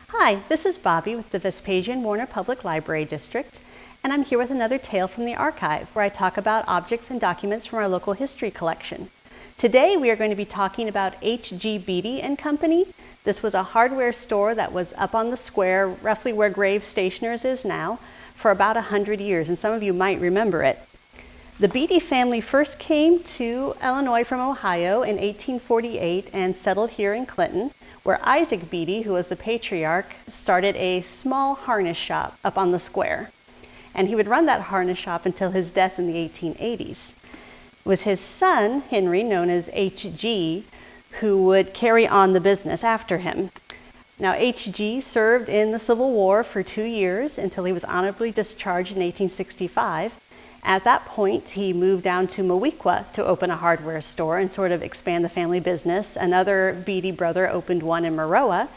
Hi, this is Bobby with the Vespasian Warner Public Library District, and I'm here with another tale from the archive where I talk about objects and documents from our local history collection. Today we are going to be talking about H.G. Beatty and Company. This was a hardware store that was up on the square, roughly where Graves Stationers is now, for about 100 years, and some of you might remember it. The Beatty family first came to Illinois from Ohio in 1848 and settled here in Clinton, where Isaac Beatty, who was the patriarch, started a small harness shop up on the square. And he would run that harness shop until his death in the 1880s. It was his son, Henry, known as H.G., who would carry on the business after him. Now, H.G. served in the Civil War for 2 years until he was honorably discharged in 1865. At that point, he moved down to Moweaqua to open a hardware store and sort of expand the family business. Another Beatty brother opened one in Maroa.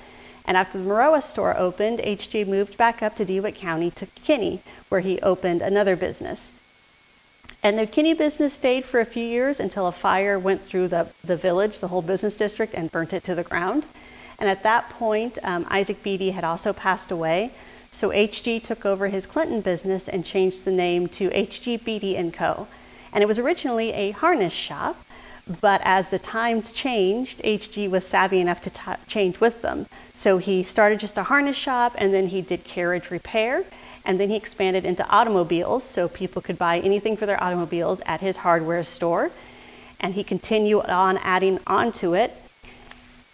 And after the Maroa store opened, H.G. moved back up to DeWitt County to Kinney, where he opened another business. And the Kinney business stayed for a few years until a fire went through the village, the whole business district, and burnt it to the ground. And at that point, Isaac Beatty had also passed away. So H.G. took over his Clinton business and changed the name to H.G. Beatty & Co. And it was originally a harness shop, but as the times changed, H.G. was savvy enough to change with them. So he started just a harness shop, and then he did carriage repair, and then he expanded into automobiles so people could buy anything for their automobiles at his hardware store. And he continued on adding on to it.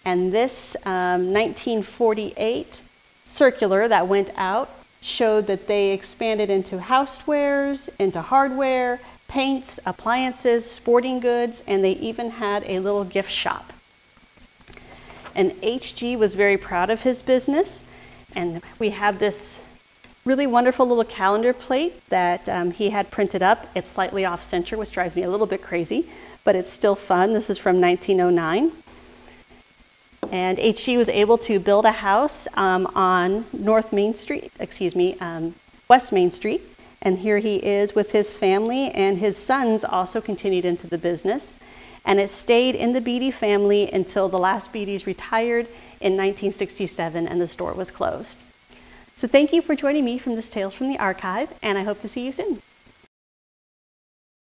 And this 1948 circular that went out showed that they expanded into housewares, into hardware, paints, appliances, sporting goods, and they even had a little gift shop. And H.G. was very proud of his business, and we have this really wonderful little calendar plate that he had printed up. It's slightly off center, which drives me a little bit crazy, but it's still fun. This is from 1909. And H.G. was able to build a house on West Main Street. And here he is with his family, and his sons also continued into the business. And it stayed in the Beatty family until the last Beattys retired in 1967 and the store was closed. So thank you for joining me from this Tales from the Archive, and I hope to see you soon.